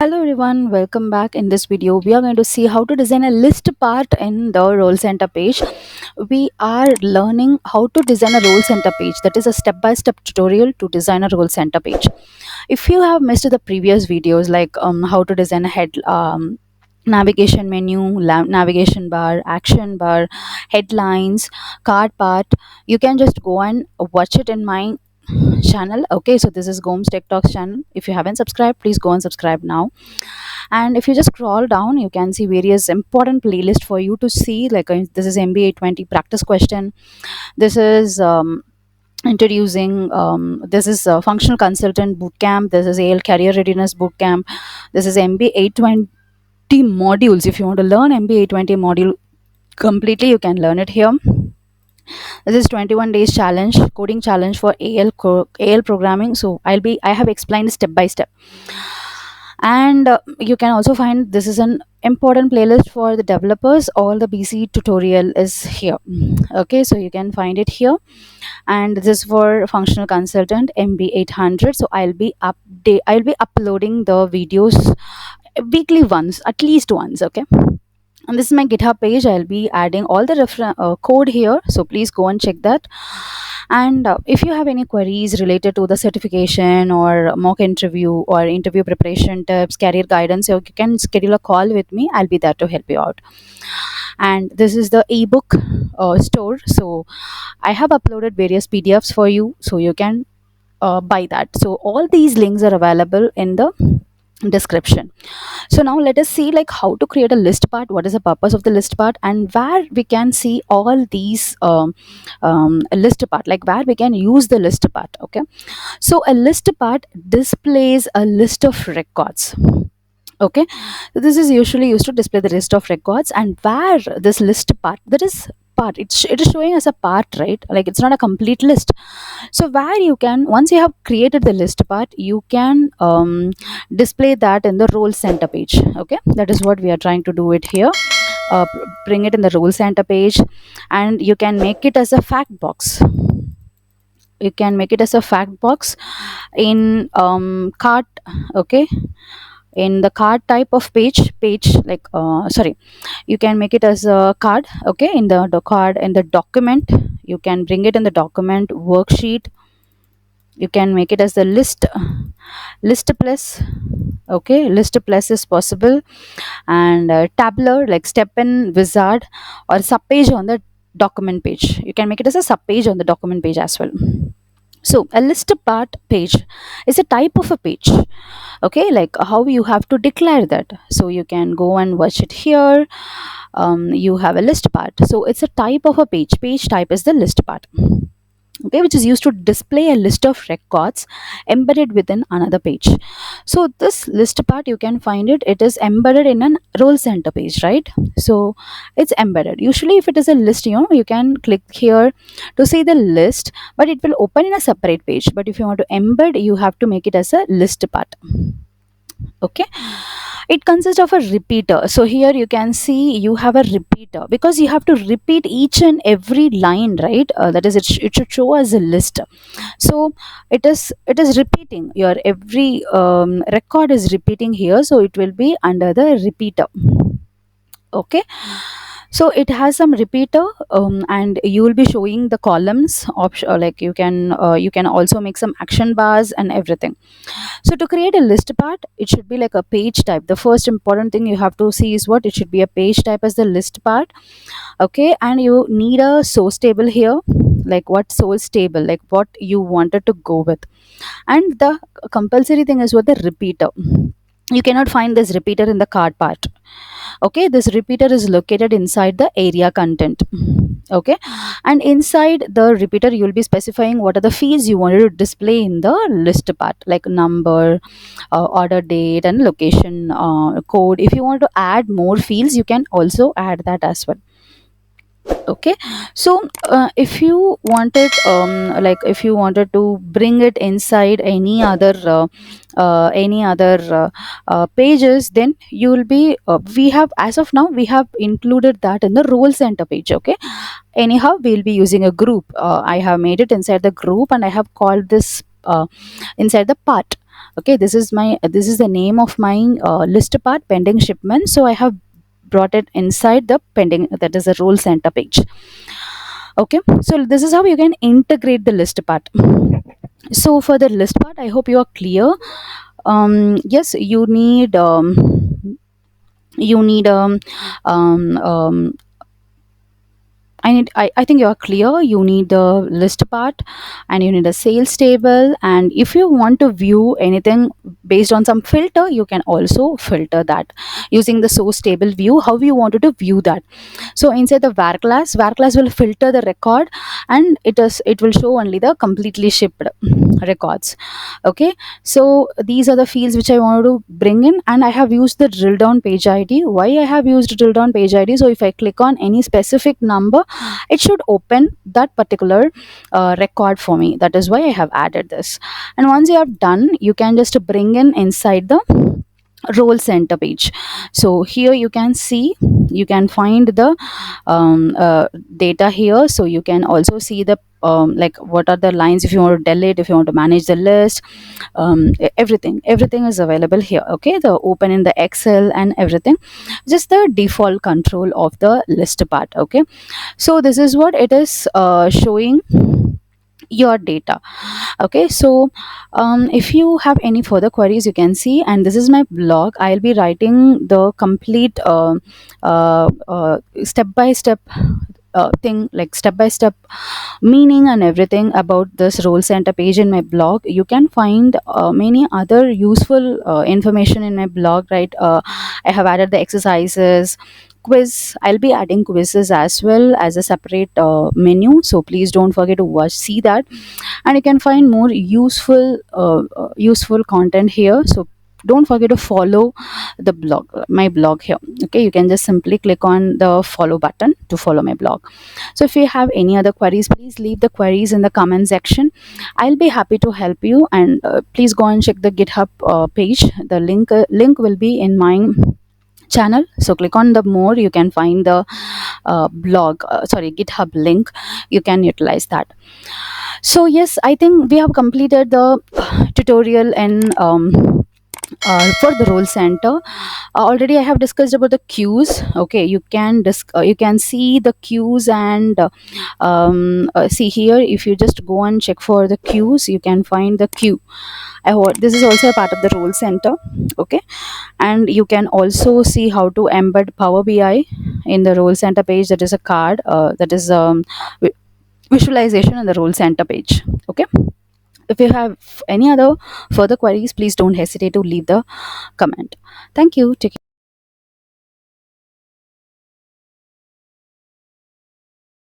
Hello everyone, welcome back. In this video, we are going to see how to design a list part in the role center page. We are learning how to design a role center page. That is a step-by-step tutorial to design a role center page. If you have missed the previous videos like how to design a head navigation menu, navigation bar, action bar, headlines, card part, you can just go and watch it in my channel. Okay, so this is Goms Tech Talks channel. If you haven't subscribed, please go and subscribe now. And if you just scroll down, you can see various important playlist for you to see. Like this is MBA 20 practice question. This is introducing this is functional consultant bootcamp. This is AL career readiness bootcamp. This is MBA 820 modules. If you want to learn MBA 820 module completely, you can learn it here. This is 21 days challenge, coding challenge for AL programming. So I have explained step by step. And you can also find this is an important playlist for the developers. All the BC tutorial is here. Okay, so you can find it here. And this is for functional consultant MB 800. So I'll be uploading the videos weekly once, at least once. Okay, and this is my GitHub page. I'll be adding all the code here, so please go and check that. And if you have any queries related to the certification or mock interview or interview preparation tips, career guidance, you can schedule a call with me. I'll be there to help you out. And this is the ebook store. So I have uploaded various PDFs for you, so you can buy that. So all these links are available in the description. So now let us see like how to create a list part, what is the purpose of the list part, and where we can see all these list part, like where we can use the list part. Okay, so a list part displays a list of records. Okay, so this is usually used to display the list of records, and where this list part, that is part, it is showing as a part, right? Like it's not a complete list. So where you can, once you have created the list part, you can display that in the role center page. Okay, that is what we are trying to do it here. Bring it in the role center page, and you can make it as a fact box. You can make it as a fact box in cart. Okay, in the card type of page like sorry, you can make it as a card. Okay, in the card, in the document, you can bring it in the document worksheet. You can make it as the list plus. Okay, list plus is possible. And tabular, like step in wizard, or subpage on the document page. You can make it as a subpage on the document page as well. So a list part page is a type of a page. Okay, like how you have to declare that, so you can go and watch it here. You have a list part, so it's a type of a page type is the list part. Okay, which is used to display a list of records embedded within another page. So this list part, you can find it is embedded in an role center page, right? So it's embedded. Usually if it is a list, you can click here to see the list, but it will open in a separate page. But if you want to embed, you have to make it as a list part. Okay, it consists of a repeater. So here you can see you have a repeater, because you have to repeat each and every line, right? That is, it should show as a list. So it is repeating your every record is repeating here, so it will be under the repeater. Okay, so it has some repeater, and you will be showing the columns option, like you can also make some action bars and everything. So to create a list part, it should be like a page type. The first important thing you have to see is what it should be, a page type as the list part. Okay, and you need a source table here, like what source table, like what you wanted to go with. And the compulsory thing is what the repeater. You cannot find this repeater in the card part. Okay, this repeater is located inside the area content. Okay, and inside the repeater, you will be specifying what are the fields you wanted to display in the list part, like number, order date, and location, code. If you want to add more fields, you can also add that as well. Okay, so if you wanted like if you wanted to bring it inside any other pages, then you will be we have, as of now, we have included that in the role center page. Okay, anyhow, we'll be using a group. I have made it inside the group, and I have called this inside the part. Okay, this is the name of my list part pending shipment, so I have brought it inside the pending, that is a role center page. Okay, so this is how you can integrate the list part. So for the list part, I hope you are clear. Yes, you need I think you are clear. You need the list part and you need a sales table. And if you want to view anything based on some filter, you can also filter that using the source table view, how you wanted to view that. So inside the var class will filter the record, and it will show only the completely shipped records. Okay, so these are the fields which I wanted to bring in, and I have used the drill down page ID. Why I have used drill down page ID? So if I click on any specific number, it should open that particular record for me. That is why I have added this. And once you have done, you can just bring in inside the role center page. So here you can see, you can find the data here. So you can also see the like what are the lines if you want to delete, if you want to manage the list. Everything is available here. Okay, the open in the excel and everything, just the default control of the list part. Okay, so this is what it is showing your data. Okay, so if you have any further queries, you can see, and this is my blog. I'll be writing the complete step by step thing, like step by step meaning and everything about this role center page in my blog. You can find many other useful information in my blog, right? I have added the exercises, quiz. I'll be adding quizzes as well as a separate menu, so please don't forget to watch, see that. And you can find more useful content here. So don't forget to follow the blog, my blog here. Okay, you can just simply click on the follow button to follow my blog. So if you have any other queries, please leave the queries in the comment section. I'll be happy to help you. And please go and check the GitHub page. The link will be in my channel. So click on the more, you can find the GitHub link. You can utilize that. So yes, I think we have completed the tutorial and for the role center. Already I have discussed about the queues. Okay, you can see the queues, and see here, if you just go and check for the queues, you can find the queue. This is also a part of the role center. Okay, and you can also see how to embed Power BI in the role center page. That is a card, that is visualization in the role center page. Okay, if you have any other further queries, please don't hesitate to leave the comment. Thank you. Take care.